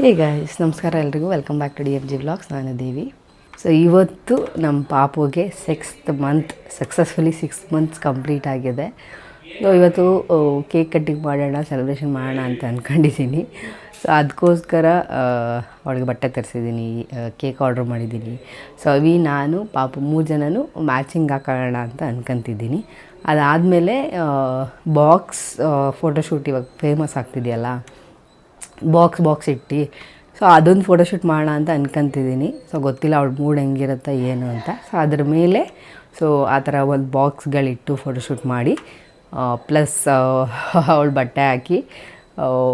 ಹೇ guys, ನಮಸ್ಕಾರ ಎಲ್ರಿಗೂ. Welcome back to DFG vlogs. ನಾನು ದೇವಿ. ಸೊ ಇವತ್ತು ನಮ್ಮ ಪಾಪುಗೆ 6th month successfully 6 months complete ಆಗಿದೆ. ಸೊ ಇವತ್ತು ಕೇಕ್ ಕಟ್ಟಿಂಗ್ ಮಾಡೋಣ, ಸೆಲೆಬ್ರೇಷನ್ ಮಾಡೋಣ ಅಂತ ಅಂದ್ಕೊಂಡಿದ್ದೀನಿ. ಸೊ ಅದಕ್ಕೋಸ್ಕರ ಅವಳಿಗೆ ಬಟ್ಟೆ ತರಿಸಿದ್ದೀನಿ, ಕೇಕ್ ಆರ್ಡ್ರ್ ಮಾಡಿದ್ದೀನಿ. ಸೊ ನಾನು ಪಾಪು 3 ಜನನೂ ಮ್ಯಾಚಿಂಗ್ ಹಾಕೋಣ ಅಂತ ಅಂದ್ಕೊತಿದ್ದೀನಿ. ಅದಾದಮೇಲೆ ಬಾಕ್ಸ್ ಫೋಟೋಶೂಟ್ ಇವಾಗ ಫೇಮಸ್ ಆಗ್ತಿದೆಯಲ್ಲ, ಬಾಕ್ಸ್ ಇಟ್ಟು, ಸೊ ಅದೊಂದು ಫೋಟೋಶೂಟ್ ಮಾಡೋಣ ಅಂತ ಅಂದ್ಕೊತಿದ್ದೀನಿ. ಸೊ ಗೊತ್ತಿಲ್ಲ ಅವಳ ಮೂಡ್ ಹೆಂಗಿರುತ್ತೆ ಏನು ಅಂತ. ಸೊ ಅದ್ರ ಮೇಲೆ ಆ ಥರ ಒಂದು ಬಾಕ್ಸ್ಗಳಿಟ್ಟು ಫೋಟೋಶೂಟ್ ಮಾಡಿ, ಪ್ಲಸ್ ಅವಳು ಬಟ್ಟೆ ಹಾಕಿ,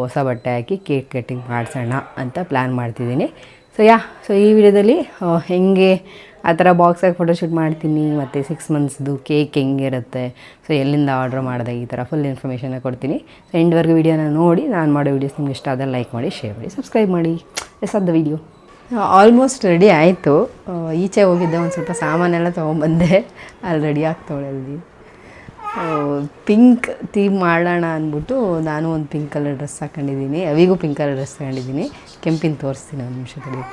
ಹೊಸ ಬಟ್ಟೆ ಹಾಕಿ ಕೇಕ್ ಕಟ್ಟಿಂಗ್ ಮಾಡಿಸೋಣ ಅಂತ ಪ್ಲ್ಯಾನ್ ಮಾಡ್ತಿದ್ದೀನಿ. ಸೊ ಈ ವಿಡಿಯೋದಲ್ಲಿ ಹೆಂಗೆ ಆ ಥರ ಬಾಕ್ಸಾಗಿ ಫೋಟೋಶೂಟ್ ಮಾಡ್ತೀನಿ, ಮತ್ತು 6 ಮಂತ್ಸ್ದು ಕೇಕ್ ಹೆಂಗಿರುತ್ತೆ, ಸೊ ಎಲ್ಲಿಂದ ಆರ್ಡ್ರ್ ಮಾಡಿದೆ, ಈ ಥರ ಫುಲ್ ಇನ್ಫಾರ್ಮೇಷನ್ನ ಕೊಡ್ತೀನಿ. ಸೊ ಎಂಡ್ವರೆಗೂ ವೀಡಿಯೋನ ನೋಡಿ, ನಾನು ಮಾಡೋ ವೀಡಿಯೋಸ್ ನಿಮ್ಗೆ ಇಷ್ಟ ಆದರೆ ಲೈಕ್ ಮಾಡಿ, ಶೇರ್ ಮಾಡಿ, ಸಬ್ಸ್ಕ್ರೈಬ್ ಮಾಡಿ. ಎಸಾದ ವೀಡಿಯೋ ಆಲ್ಮೋಸ್ಟ್ ರೆಡಿ ಆಯಿತು. ಈಚೆ ಹೋಗಿದ್ದೆ, ಒಂದು ಸ್ವಲ್ಪ ಸಾಮಾನೆಲ್ಲ ತೊಗೊಂಬಂದೆ. ಅಲ್ಲಿ ರೆಡಿ ಆಗ್ತಾವಳೆ. ಅಲ್ಲಿ ಪಿಂಕ್ ಥೀಮ್ ಮಾಡೋಣ ಅಂದ್ಬಿಟ್ಟು ನಾನು ಒಂದು ಪಿಂಕ್ ಕಲರ್ ಡ್ರೆಸ್ ಹಾಕೊಂಡಿದ್ದೀನಿ. ಅವಿಗೂ ಪಿಂಕ್ ಕಲರ್ ಡ್ರೆಸ್ ತಗೊಂಡಿದ್ದೀನಿ. ಕೆಂಪಿನ ತೋರಿಸ್ತೀನಿ ಒಂದು ನಿಮಿಷದಲ್ಲಿ.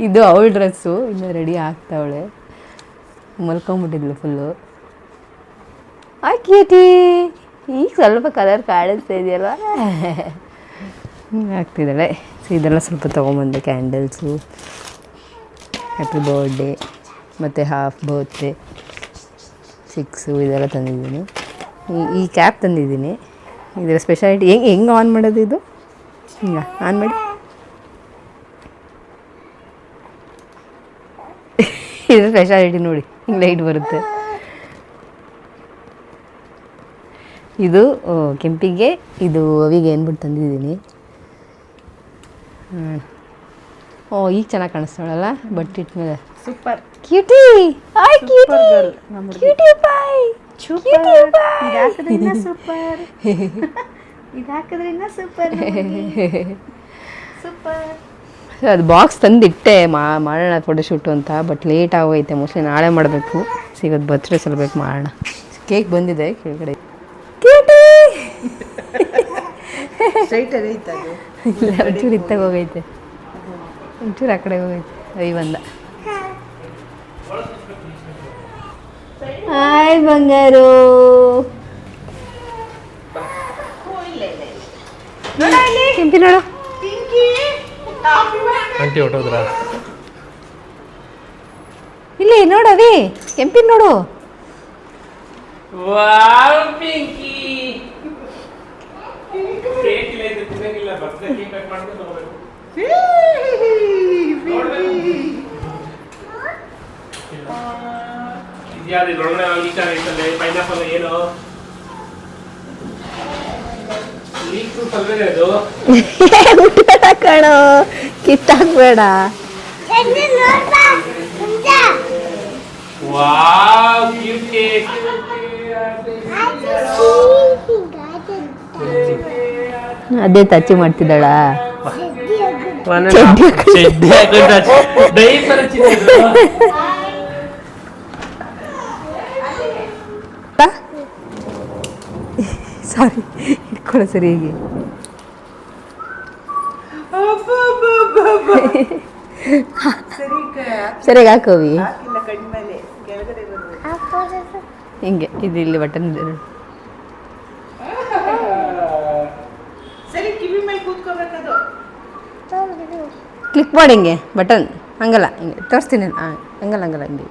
ಇದು ಅವಳ ಡ್ರೆಸ್ಸು. ಇನ್ನು ರೆಡಿ ಆಗ್ತಾವಳೆ. ಮಲ್ಕೊಂಬಿಟ್ಟಿದ್ಲು ಫುಲ್ಲು. ಕ್ಯೂಟಿ, ಈಗ ಸ್ವಲ್ಪ ಕಲರ್ ಕಾಣಿಸ್ತಾ ಇದೆಯಲ್ವ, ಆಗ್ತಿದ್ದಾಳೆ. ಸೊ ಇದೆಲ್ಲ ಸ್ವಲ್ಪ ತೊಗೊಂಬಂದೆ, ಕ್ಯಾಂಡಲ್ಸು, ಹ್ಯಾಪಿ ಬರ್ಡೇ ಮತ್ತು ಹಾಫ್ ಬರ್ತ್ಡೇ 6 ಇದೆಲ್ಲ ತಂದಿದ್ದೀನಿ. ಈ ಕ್ಯಾಪ್ ತಂದಿದ್ದೀನಿ. ಇದರ ಸ್ಪೆಷಾಲಿಟಿ ಹೆಂಗೆ ಆನ್ ಮಾಡೋದು, ಇದು ಹಿಂಗೆ ಆನ್ ಮಾಡಿ. ಇದು ಸ್ಪೆಷಾಲಿಟಿ ನೋಡಿ, ಹಿಂಗೆ ಲೈಟ್ ಬರುತ್ತೆ. ಇದು ಕೆಂಪಿಗೆ, ಇದು ಅವಿಗೆ ಏನ್ಬಿಟ್ಟು ತಂದಿದ್ದೀನಿ. ಈಗ ಚೆನ್ನಾಗಿ ಕಾಣಿಸ್ತಾಳಲ್ಲ ಬಟ್ ಇಟ್ಮೇಲೆ. Super cutie, hi cutie, cutie boy, ಇದಾಕಿದ್ರಿಂದ ಸೂಪರ್, ಇದಾಕಿದ್ರಿಂದ ಸೂಪರ್ ಸೂಪರ್. ಅದು ಬಾಕ್ಸ್ ತಂದಿಟ್ಟೆ, ಮಾಡೋಣ ಫೋಟೋಶೂಟು ಅಂತ. ಬಟ್ ಲೇಟ್ ಆಗೋಯ್ತೆ, ಮೋಸ್ಟ್ಲಿ ನಾಳೆ ಮಾಡಬೇಕು. ಇವತ್ತು ಬರ್ತ್ಡೇ ಸೆಲೆಬ್ರೇಟ್ ಮಾಡೋಣ. ಕೇಕ್ ಬಂದಿದೆ ಕೆಳಗಡೆ. ಕ್ಯೂಟಿ ಇಲ್ಲ, ಒಂಚೂರು ಇತ್ತಾಗ ಹೋಗೈತೆ, ಒಂಚೂರು ಆ ಕಡೆ ಹೋಗೈತೆ. ಅವಿ ಬಂದ. ಹಾಯ್ ಬಂಗಾರು. ಕೆಂಪಿ ನೋಡು, ಆಂಟಿ ಹೊಟ್ಟೋದ್ರ ಇಲ್ಲಿ ನೋಡವಿ, ಕೆಂಪಿ ನೋಡು. ವಾವ್ ಪಿಂಕಿ, ಕೇಕ್ ಇಲ್ಲ, ಇದು ತಿನ್ನಂಗಿಲ್ಲ. ಬರ್ತ್ಡೇ ಕೇಕ್ ಕಟ್ ಮಾಡ್ಕೊಂಡು ಹೋಗ್ಬೇಕು. ಇದ್ಯಾವ್ದು ಇದ್ರೊಳಗಡೆ ಈ ಥರ ಇರ್ತದೆ ಪೈನಾಪಲ್, ಏನು ಲೀಕ್ ಪ್ರೂಫ್ ಅಲ್ವೇನೆ ಅದು? ಕಣೋ, ಕಿತ್ತಾಕ್ಬೇಡ. Wow cute cake. ಅದೇ ಟಚ್ ಮಾಡ್ತಿದ್ದಾಳ. ಸಾರಿ, ಇಟ್ಕೊಳ್ಳೋ ಸರಿ. ಹೀಗೆ ಸರಿಯಾಗಿ ಹಾಕೋವಿ. ಹಿಂಗೆ ಇದು ಇಲ್ಲಿ ಬಟನ್ ಇದೆ ನೋಡಿ. ಕ್ಲಿಕ್ ಮಾಡಿ ಹಿಂಗೆ ಬಟನ್, ಹಂಗಲ್ಲ ಹಿಂಗೆ ತೋರಿಸ್ತೀನಿ. ಹಂಗಲ್ಲ ಹಿಂಗೆ.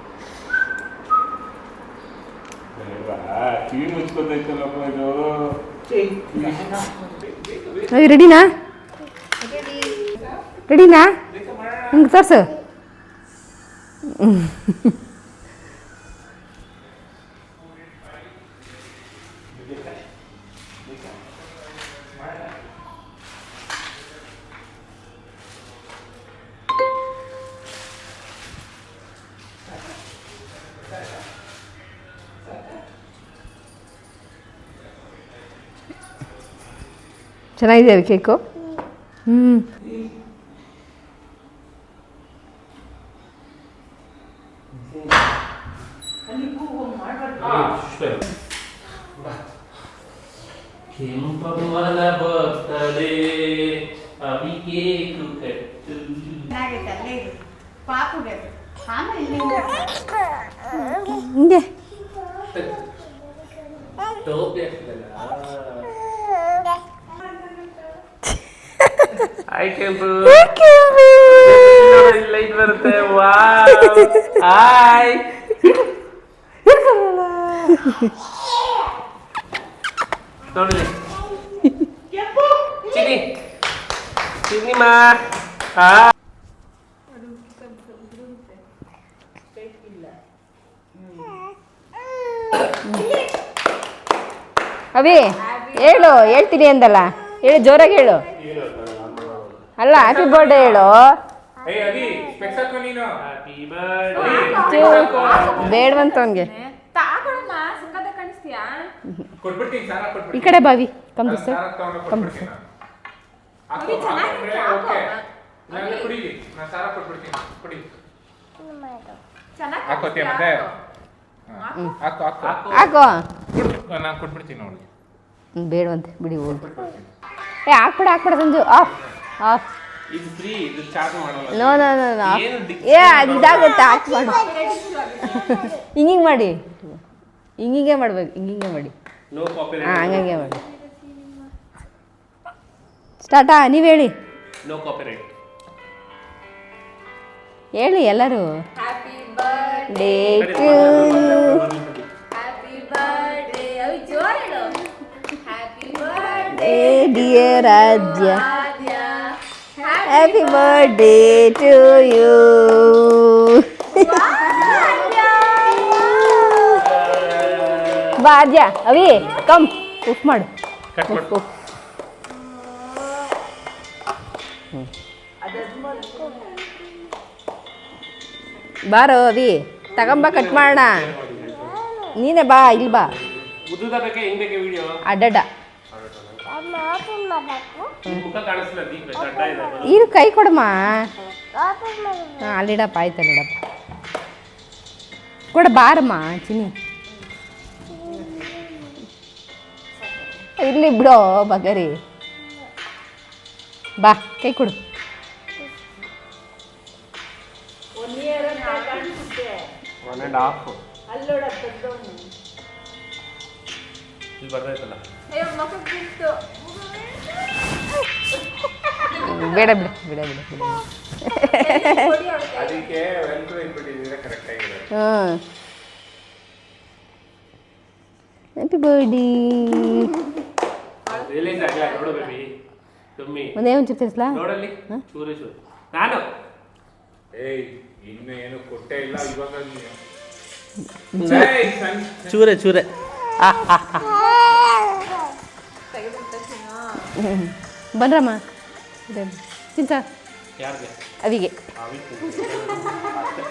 ರೆಡಿನಾ ಹಿಂಗೆ ತೋರ್ಸು. ಚೆನ್ನಾಗಿದೆ ಕೇಕು. ಕೆಂಪಮ್ಮನ ಬರ್ತಡೆ ಅವಿ ಕೇಕು ಕಟ್ಟು. ಚೆನ್ನಾಗೈತೆ ಅಲ್ಲೇ ಇರು ಪಾಪುಗೆ ಆಮೇಲೆ ಇಲ್ಲಿಂದ ಹಿಂಗೆ ಟೋಪಿ ಹಾಕ್ತಿದ್ದಲ್ಲ. ಹಾಯ್ ಕೆಂಪು. ಲೈಟ್ ಬರುತ್ತೆ. Wow hi. ನೋಡಿ ಚಿನಿ ಚಿನಿಮಾ. ಅವಿ ಹೇಳು, ಹೇಳ್ತೀನಿ ಅಂದಲ್ಲ, ಹೇಳು ಜೋರಾಗಿ ಹೇಳು. ಅಲ್ಲ ಹ್ಯಾಪಿ ಬರ್ಡೇ ಹೇಳು. ಏಯ್ ಅವಿ ಸ್ಪೆಕ್ಸ್ ಹಾಕೋ ನೀನು. Happy birthday. ಬೇಡವಂತ ಅವನಿಗೆ. ತಾಕೊಳಮ್ಮ ಸುಖದ ಕಾಣಿಸ್ತೀಯಾ ಕೊಟ್ಬಿಡ್ತೀನಿ ಸಾರ ಈ ಕೊಟ್ಬಿಡ್ತೀನಿ. ಕಡೆ ಬಾವಿ ಕಂಬಿಸ ಸಾರ ತಗೊಂಡು ಕೊಟ್ಬಿಡ್ತೀನಿ ನಾನು. ಹಾಕೋ ಹಾಕೊಂಡ್ರೆ ಓಕೆ. ನಾನು ಕುಡೀಲಿ, ನಾನು ಸಾರ ಕೊಟ್ಬಿಡ್ತೀನಿ. ಕುಡಿ. ಚೆನ್ನಾಗಿ ಹಾಕೋತೀಯ ಮತ್ತೆ? ಹಾಕು ಹಾಕು ಹಾಕೋ. ನಾನು ಕೊಟ್ಬಿಡ್ತೀನಿ ನೋಡಿ. ಬೇಡವಂತೆ ಬಿಡಿ ಹೋಗಿ. ಹಾಕ್ಬೇಡ ಸಂಜು. Off off. ಇದು ಫ್ರೀ, ಇದು ಚಾರ್ಜ್ ಮಾಡಲ್ಲ. No no no no. ಏನು ಡಿಕ್- ಅದು ಇದಾಗುತ್ತೆ, ಆಫ್ ಮಾಡು. ಹಿಂಗೆ ಮಾಡಿ, ಹಿಂಗೆ ಮಾಡ್ಬೇಕು, ಹಿಂಗೆ ಮಾಡಿ. No copyright. ಹಾಂ ಹಂಗಂಗೆ ಮಾಡಿ. ಸ್ಟಾರ್ಟಾ? ನೀವು ಹೇಳಿ. No copyright. ಹೇಳಿ ಎಲ್ಲರೂ. Happy birthday day to happy birthday Avi ಜೋರ್ ಹೇಳು ಹ್ಯಾಪಿ ಬರ್ಡೇ ಡಿಯರ್ ರಾಜ್ಯ. Aadya happy birthday to you. ಬಾದ್ಯ ಅವಿ ಕಮ್ ಉಫ್ ಮಾಡು. ಕಟ್ ಮಾಡು. ಉಫ್. ಬಾರೋ ಅವಿ ತಗೊಂಬ, ಕಟ್ ಮಾಡೋಣ. ನೀನೇ ಬಾ, ಇಲ್ಲಿ ಬಾ. ಉದ್ದುದ ಬೇಕೆ ಹೆಂಗ್ ಬೇಕೆ ವಿಡಿಯೋ? ಅಡ್ಡಡ್ಡ ಮುಖ ಕಾಣಿಸ್ತಿಲ್ಲ, ದೀಪ ಗಡ್ಡ ಇದೆ. ಇರು, ಕೈ ಕೊಡಮ್ಮ. ಹಾಂ ಅಲ್ಲಿಡಪ್ಪ, ಆಯ್ತು ಅಲ್ಲಿಡಪ್ಪ. ಕೊಡ ಬಾರಮ್ಮ ಚಿನಿ. ಇರ್ಲಿ ಬಿಡೋ ಬಗರಿ. ಬಾ ಕೈ ಕೊಡು. 1.5 ಇಲ್ಲಿ ಬರ್ದೈತಲ್ಲ. ಅಯ್ಯೋ ಮಕ್ಕಳು ಬಿಟ್ಟು ಬೇಡ ಬಿಡ ಬಿಡ ಬಿಡ ಬಿಡ. ಅದಕ್ಕೆ ವೆಲ್ಕ್ರೋ ಇಟ್ಬಿಟ್ಟಿದ್ದೀರಾ ಕರೆಕ್ಟ್ ಆಗಿದೆ. ಹಾಂ ಹ್ಯಾಪಿ ಬರ್ಡೇ. ರಿಲೀಸ್ ಆಗಿಲ್ಲ ನೋಡು ಬೇಬಿ. ಕಮ್ಮಿ ಒಂದೇ ಒಂಚೂರು ತಿರ್ಸ್ಲಾ? ನೋಡಲ್ಲಿ ಚೂರು ಚೂರು. ನಾನು ಏಯ್ ಇನ್ನು ಏನು ಕೊಟ್ಟೆ ಇಲ್ಲ ಇವಾಗ ಚೂರೆ ಚೂರೆ. ಬನ್ರಮ್ಮ ತಿನ್ಸ ಯಾರಿಗೆ? ಅವಿಗೆ.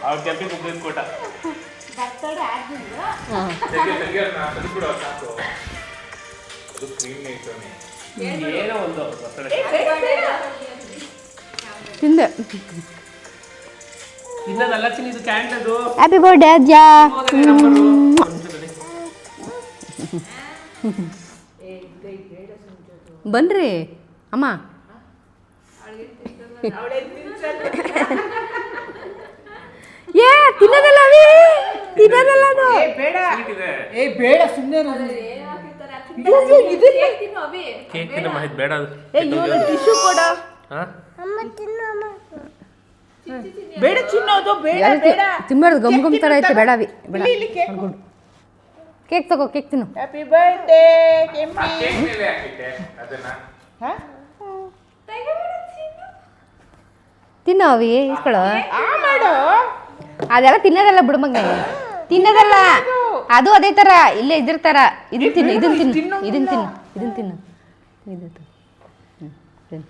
ಅವ್ರ ಕೆಂಪಿ ಮುಗ್ದಿದ್ದು ಕೊಟ್ಟ. ಬರ್ತಡೆ ಆಗಿಲ್ಲ ಹಾಂ ತೆಗಿಬಿಡು ಸಾಕು. ಅದು ಕ್ರೀಮ್ ನೈಸೋನೆ ಏನೋ ಒಂದು ಬರ್ತಡೆ ತಿಂದೆ. ಇನ್ನದಲ್ಲ ಚಿನ್ನ, ಇದು ಕ್ಯಾಂಡ್ ಅದು. ಹ್ಯಾಪಿ ಬರ್ಡೇ ಅಜ್ಜಾ. ಬನ್ರಿ ಅಮ್ಮ. ಏ ತಿನ್ನೋದಲ್ಲ ಅವಿ, ತಿನ್ನೋದಲ್ಲ ಅದು. ಬೇಡ ಸುಮ್ಮನೆ ಕೇಕ್ ತಿನ್ನ ಮಾಹಿತಿ ಬೇಡ ಅದು. ಟಿಶ್ಯೂ ಕೊಡ. ಹಾ ಬೇಡ ಚಿನ್ನೋದು ಬೇಡ ಬೇಡ. ತಿನ್ಬಾರ್ದು, ಗಮ್ ಗಮ್ ಥರ ಐತೆ. ಬೇಡ ಅವಿ ಬೇಡ. ಇಲ್ಲಿ ಕೇಕ್ ಕೇಕ್ ತಗೋ, ಕೇಕ್ ತಿನ್ನು. Happy birthday Kempi. ಕೇಕ್ ಮೇಲೆ ಹಾಕಿದ್ದೆ ಅದನ್ನ. ಹಾ ತಿನ್ನು ಅವಿ, ಇಸ್ಕೊಳ್ಳೋ. ಆ ಮಾಡು. ಅದೆಲ್ಲ ತಿನ್ನೋದಲ್ಲ ಬಿಡುಮಂಗ, ತಿನ್ನೋದಲ್ಲ ಅದು. ಅದೇ ಥರ ಇಲ್ಲೇ ಇದ್ರ ಥರ. ಇದನ್ನ ತಿನ್ನು, ಇದನ್ನ ತಿನ್ನು, ಇದನ್ನ ತಿನ್ನು, ಇದನ್ನ ತಿನ್ನು. ಇದು ಹ್ಞೂ